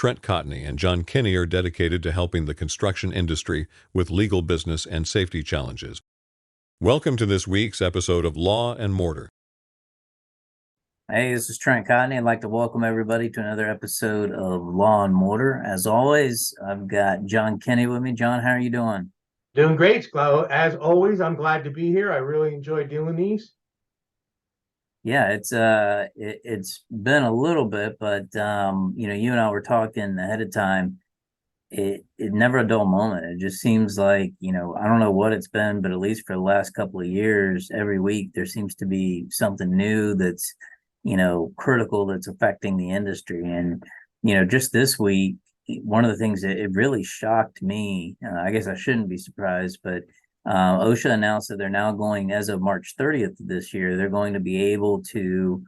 Trent Cotney and John Kenney are dedicated to helping the construction industry with legal business and safety challenges. Welcome to this week's episode of Law and Mortar. Hey, this is Trent Cotney. I'd like to welcome everybody to another episode of Law and Mortar. As always, I've got John Kenney with me. John, how are you doing? Doing great, Sklo. As always, I'm glad to be here. I really enjoy doing these. Yeah, it's been a little bit, but you and I were talking ahead of time. It never a dull moment. It just seems like, I don't know what it's been, but at least for the last couple of years, every week there seems to be something new that's critical, that's affecting the industry. And, just this week, one of the things that it really shocked me, I guess I shouldn't be surprised, but OSHA announced that they're now going, as of March 30th of this year, they're going to be able to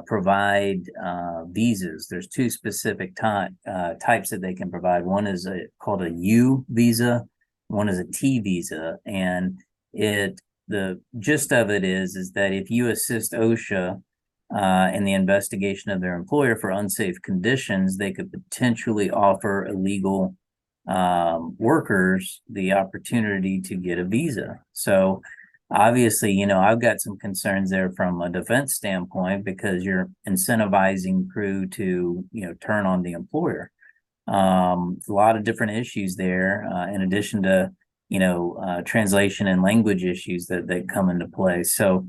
provide visas. There's two specific types that they can provide. One is called a U visa, one is a T visa. And the gist of it is that if you assist OSHA in the investigation of their employer for unsafe conditions, they could potentially offer illegal workers the opportunity to get a visa. So obviously, I've got some concerns there from a defense standpoint because you're incentivizing crew to, turn on the employer. A lot of different issues there, in addition to, translation and language issues that come into play. So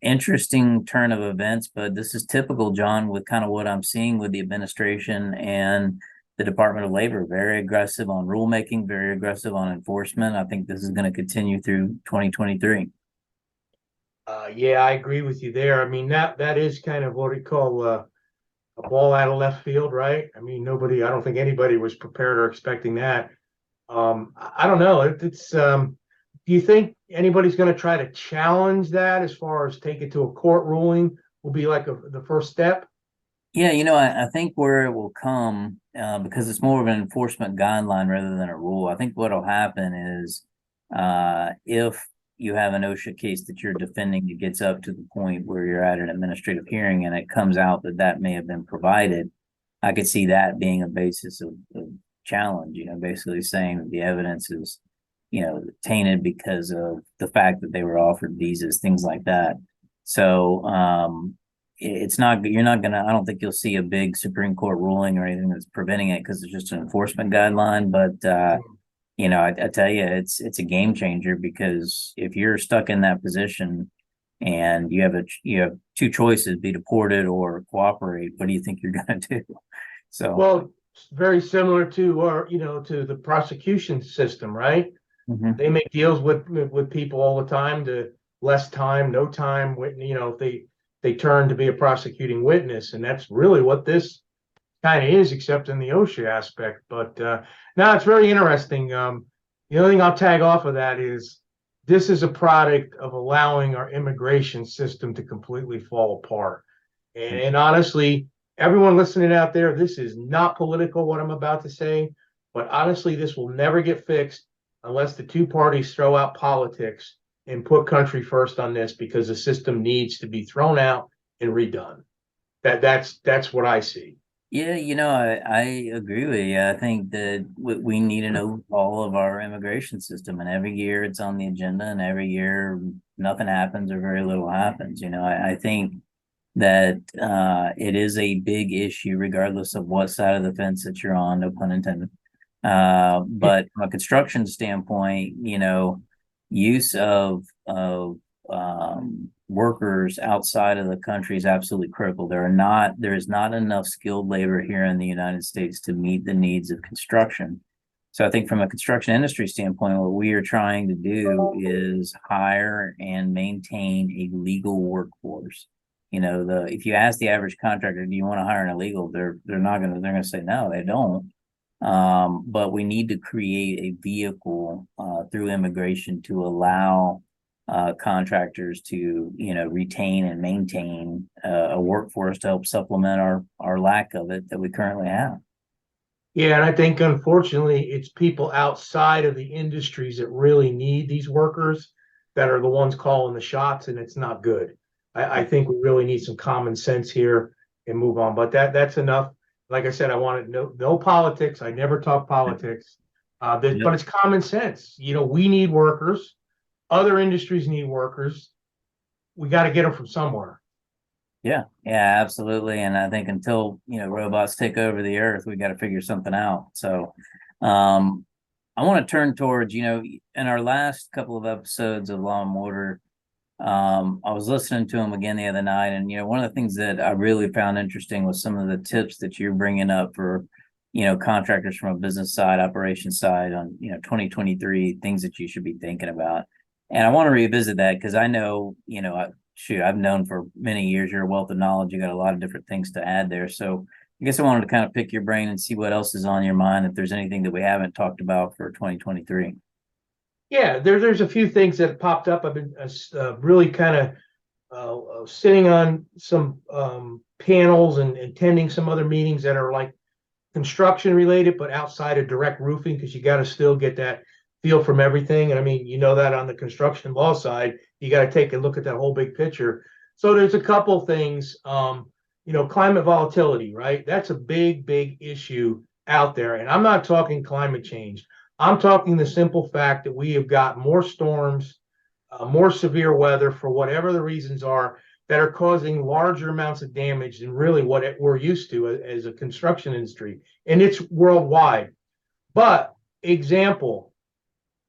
interesting turn of events, but this is typical, John, with kind of what I'm seeing with the administration and the Department of Labor. Very aggressive on rulemaking, very aggressive on enforcement. I think this is going to continue through 2023. Yeah, I agree with you there. I mean, that is kind of what we call a ball out of left field, right? I mean, I don't think anybody was prepared or expecting that. I don't know. Do you think anybody's going to try to challenge that as far as take it to a court ruling will be like the first step? Yeah, I think where it will come, because it's more of an enforcement guideline rather than a rule. I think what'll happen is if you have an OSHA case that you're defending, it gets up to the point where you're at an administrative hearing and it comes out that may have been provided. I could see that being a basis of challenge, basically saying that the evidence is tainted because of the fact that they were offered visas, things like that. So I don't think you'll see a big Supreme Court ruling or anything that's preventing it because it's just an enforcement guideline. But I tell you, it's a game changer because if you're stuck in that position and you have two choices: be deported or cooperate. What do you think you're going to do? So, well, it's very similar to to the prosecution system, right? Mm-hmm. They make deals with people all the time to less time, no time. If they turn to be a prosecuting witness, and that's really what this kind of is, except in the OSHA aspect. But now it's very interesting. The only thing I'll tag off of that is this is a product of allowing our immigration system to completely fall apart. And honestly, everyone listening out there, this is not political, what I'm about to say, but honestly, this will never get fixed unless the two parties throw out politics and put country first on this, because the system needs to be thrown out and redone. That's what I see. Yeah, I agree with you. I think that we need an overhaul of our immigration system, and every year it's on the agenda, and every year nothing happens or very little happens. I think that it is a big issue, regardless of what side of the fence that you're on, no pun intended. But from a construction standpoint, use of workers outside of the country is absolutely critical. There is not enough skilled labor here in the United States to meet the needs of construction. So I think from a construction industry standpoint, what we are trying to do is hire and maintain a legal workforce. If you ask the average contractor, do you want to hire an illegal? They're going to say no, they don't. But we need to create a vehicle through immigration to allow contractors to retain and maintain a workforce to help supplement our lack of it that we currently have. Yeah, and I think unfortunately it's people outside of the industries that really need these workers that are the ones calling the shots, and it's not good. I think we really need some common sense here and move on. But that's enough. Like I said, I wanted no politics. I never talk politics. But it's common sense. We need workers. Other industries need workers. We got to get them from somewhere. Yeah, absolutely. And I think until, robots take over the earth, we got to figure something out. So, I want to turn towards, in our last couple of episodes of Law and Mortar, I was listening to them again the other night, and one of the things that I really found interesting was some of the tips that you're bringing up for, contractors from a business side, operations side on, 2023 things that you should be thinking about. And I want to revisit that because I know, I've known for many years you're a wealth of knowledge. You got a lot of different things to add there. So I guess I wanted to kind of pick your brain and see what else is on your mind, if there's anything that we haven't talked about for 2023. Yeah, there's a few things that popped up. I've been really kind of sitting on some panels and attending some other meetings that are like construction related, but outside of direct roofing, because you got to still get that feel from everything. And I mean, that on the construction law side, you got to take a look at that whole big picture. So there's a couple things, climate volatility, right? That's a big, big issue out there. And I'm not talking climate change. I'm talking the simple fact that we have got more storms, more severe weather for whatever the reasons are that are causing larger amounts of damage than really what we're used to as a construction industry. And it's worldwide. But example,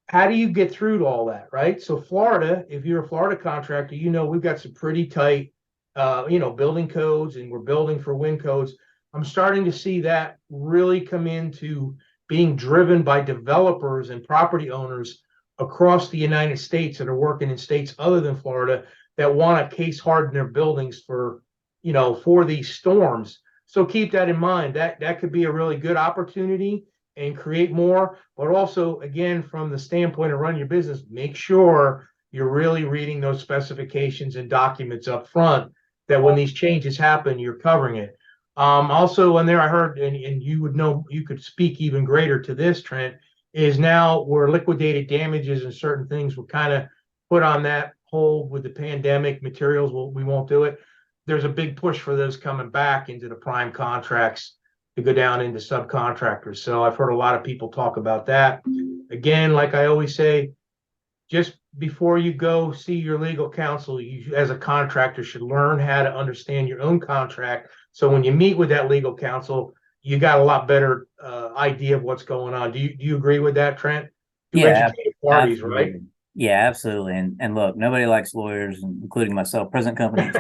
how do you get through to all that, right? So Florida, if you're a Florida contractor, we've got some pretty tight, building codes, and we're building for wind codes. I'm starting to see that really come into being driven by developers and property owners across the United States that are working in states other than Florida that want to case harden their buildings for these storms. So keep that in mind. That could be a really good opportunity and create more, but also, again, from the standpoint of running your business, make sure you're really reading those specifications and documents up front, that when these changes happen, you're covering it. Also in there, I heard, and you would know, you could speak even greater to this, Trent, is now where liquidated damages and certain things were kind of put on that hold with the pandemic materials. We won't do it. There's a big push for those coming back into the prime contracts to go down into subcontractors. So I've heard a lot of people talk about that. Again, like I always say, just before you go see your legal counsel, you as a contractor should learn how to understand your own contract. So when you meet with that legal counsel, you got a lot better idea of what's going on. Do you agree with that, Trent? Two educated parties, absolutely. right? Yeah, absolutely. And look, nobody likes lawyers, including myself. Present company.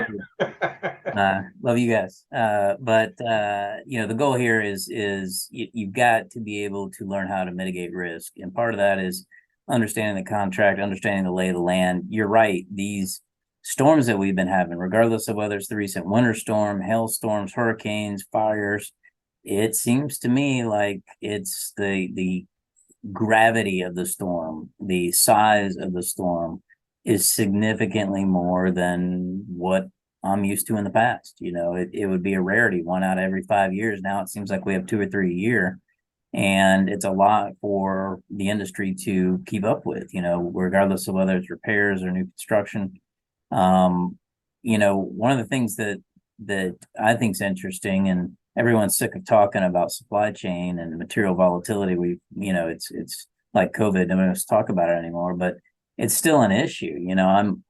Love you guys. But the goal here is you've got to be able to learn how to mitigate risk, and part of that is understanding the contract, understanding the lay of the land. You're right. These storms that we've been having, regardless of whether it's the recent winter storm, hailstorms, hurricanes, fires, it seems to me like it's the gravity of the storm, the size of the storm is significantly more than what I'm used to in the past. It would be a rarity, 1 out of every 5 years. Now it seems like we have 2 or 3 a year, and it's a lot for the industry to keep up with, regardless of whether it's repairs or new construction. One of the things that I think is interesting, and everyone's sick of talking about supply chain and material volatility. It's like COVID. Nobody wants to talk about it anymore, but it's still an issue.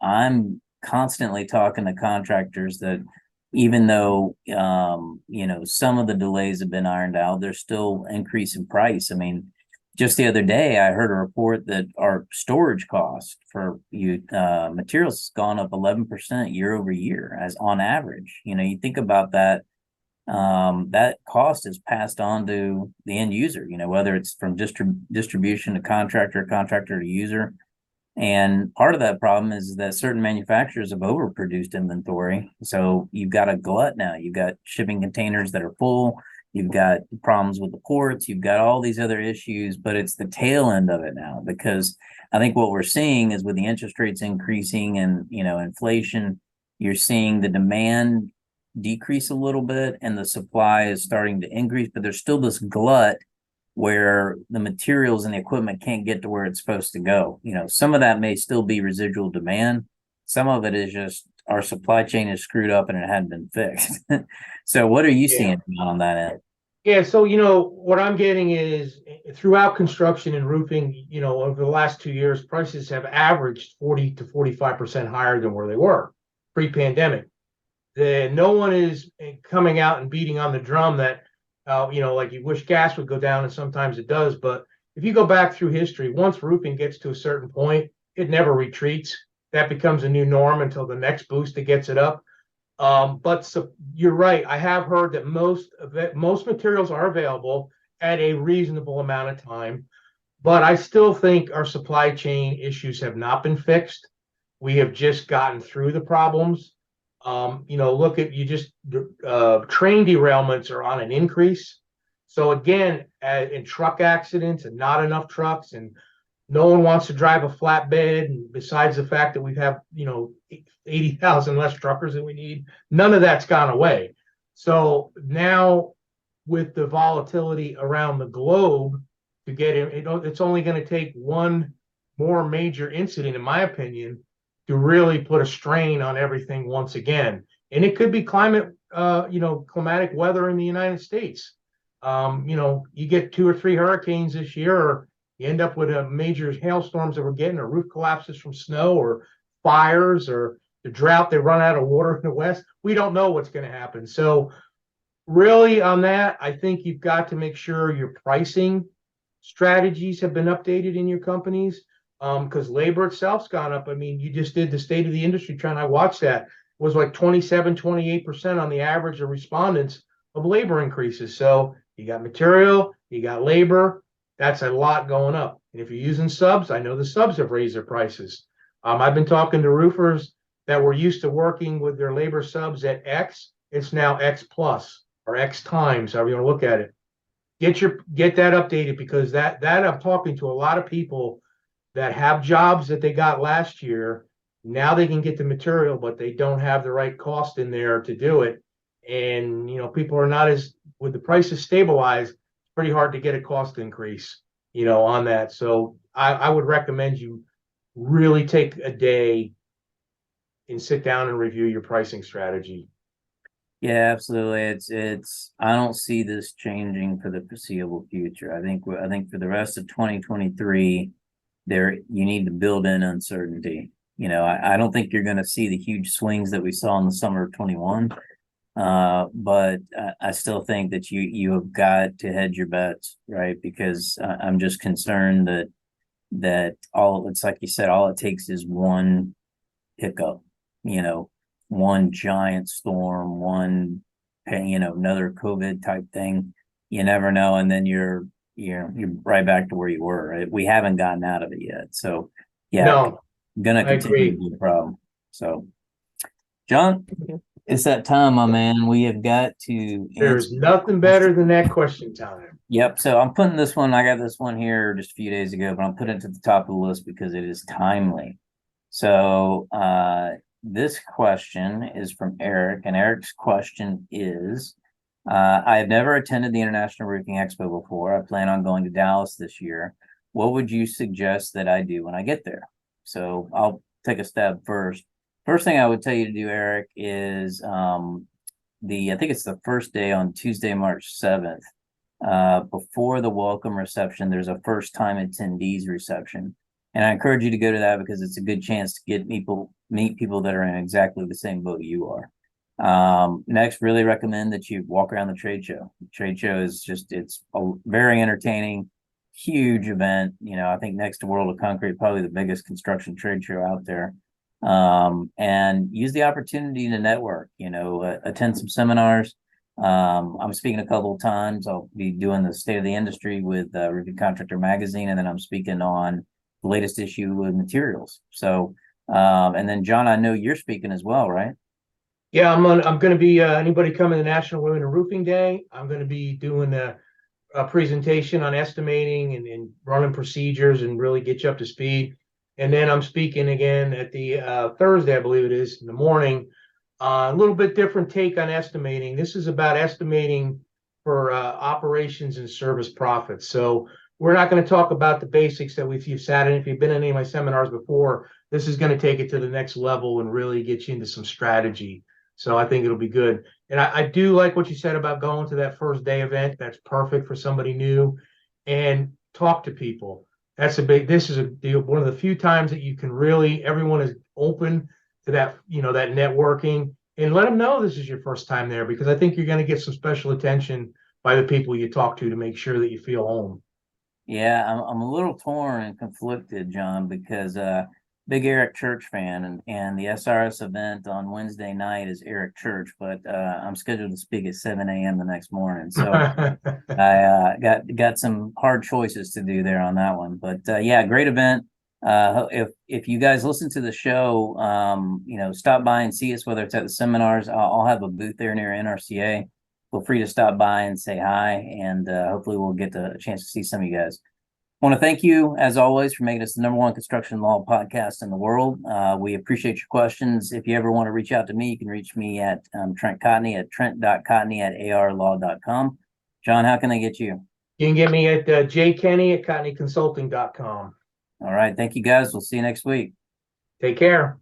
I'm constantly talking to contractors that even though, some of the delays have been ironed out, there's still increase in price. I mean, just the other day, I heard a report that our storage cost for materials has gone up 11% year over year as on average. You think about that. That cost is passed on to the end user, whether it's from distribution to contractor to user. And part of that problem is that certain manufacturers have overproduced inventory. So you've got a glut now. You've got shipping containers that are full. You've got problems with the ports. You've got all these other issues, but it's the tail end of it now, because I think what we're seeing is with the interest rates increasing and, inflation, you're seeing the demand decrease a little bit and the supply is starting to increase, but there's still this glut where the materials and the equipment can't get to where it's supposed to go. Some of that may still be residual demand. Some of it is just our supply chain is screwed up and it hadn't been fixed. So what are you seeing on that end? Yeah, so what I'm getting is throughout construction and roofing, over the last 2 years, prices have averaged 40 to 45% higher than where they were pre-pandemic. No one is coming out and beating on the drum that, like you wish gas would go down, and sometimes it does. But if you go back through history, once roofing gets to a certain point, it never retreats. That becomes a new norm until the next boost that gets it up. But you're right. I have heard that most materials are available at a reasonable amount of time, but I still think our supply chain issues have not been fixed. We have just gotten through the problems. Look at train derailments are on an increase. So again, in truck accidents and not enough trucks, and no one wants to drive a flatbed. And besides the fact that we have, 80,000 less truckers than we need, none of that's gone away. So now with the volatility around the globe to get it, it's only going to take one more major incident, in my opinion, to really put a strain on everything once again. And it could be climatic weather in the United States. You get 2 or 3 hurricanes this year, or you end up with a major hailstorms that we're getting, or roof collapses from snow, or fires, or the drought, they run out of water in the West. We don't know what's going to happen. So really on that, I think you've got to make sure your pricing strategies have been updated in your companies, because labor itself's gone up. I mean, you just did the state of the industry trend. I watched that. It was like 27-28% on the average of respondents of labor increases. So you got material, you got labor. That's a lot going up. And if you're using subs, I know the subs have raised their prices. I've been talking to roofers that were used to working with their labor subs at X. It's now X plus or X times, however you want to look at it. Get that updated, because that I'm talking to a lot of people that have jobs that they got last year. Now they can get the material, but they don't have the right cost in there to do it. And people are not with the prices stabilized. It's pretty hard to get a cost increase, on that. So I would recommend you really take a day and sit down and review your pricing strategy. Yeah, absolutely. It's I don't see this changing for the foreseeable future. I think for the rest of 2023, you need to build in uncertainty. I don't think you're going to see the huge swings that we saw in the summer of 21. But I still think that you have got to hedge your bets, right? Because I'm just concerned that it's like you said, all it takes is one hiccup, one giant storm, another COVID type thing. You never know, and then you're right back to where you were. Right? We haven't gotten out of it yet, so yeah, no, gonna continue to be a problem. So, John, it's that time, my man. We have got to. There's nothing better than that question time. Yep. So I'm putting this one. I got this one here just a few days ago, but I'm putting it to the top of the list because it is timely. So this question is from Eric, and Eric's question is, I have never attended the International Roofing Expo before. I plan on going to Dallas this year. What would you suggest that I do when I get there? So I'll take a stab first. First thing I would tell you to do, Eric, is I think it's the first day on Tuesday, March 7th. Before the welcome reception, there's a first time attendees reception. And I encourage you to go to that because it's a good chance to meet people that are in exactly the same boat you are. Next, really recommend that you walk around the trade show. The trade show is it's a very entertaining, huge event. I think next to World of Concrete, probably the biggest construction trade show out there. And use the opportunity to network, attend some seminars. I'm speaking a couple of times. I'll be doing the state of the industry with Roofing Contractor Magazine, and then I'm speaking on the latest issue with materials. So, and then John, I know you're speaking as well, right? Yeah, I'm going to be anybody coming to National Women in Roofing Day. I'm going to be doing a presentation on estimating and running procedures and really get you up to speed. And then I'm speaking again at the Thursday, I believe it is, in the morning. A little bit different take on estimating. This is about estimating for operations and service profits. So we're not going to talk about the basics that you've sat in. If you've been in any of my seminars before, this is going to take it to the next level and really get you into some strategy. So I think it'll be good. And I do like what you said about going to that first day event. That's perfect for somebody new. And talk to people. This is a deal. One of the few times that you can really, everyone is open to that, that networking, and let them know this is your first time there, because I think you're going to get some special attention by the people you talk to make sure that you feel home. Yeah, I'm a little torn and conflicted, John, because big Eric Church fan, and the SRS event on Wednesday night is Eric Church, but I'm scheduled to speak at 7 a.m. the next morning, so I got some hard choices to do there on that one. But yeah, great event. If you guys listen to the show, stop by and see us, whether it's at the seminars. I'll have a booth there near NRCA. Feel free to stop by and say hi, and hopefully we'll get a chance to see some of you guys. I want to thank you, as always, for making us the #1 construction law podcast in the world. We appreciate your questions. If you ever want to reach out to me, you can reach me at Trent Cotney at trent.cotney@arlaw.com. John, how can I get you? You can get me at jkenny at cotneyconsulting.com. All right. Thank you, guys. We'll see you next week. Take care.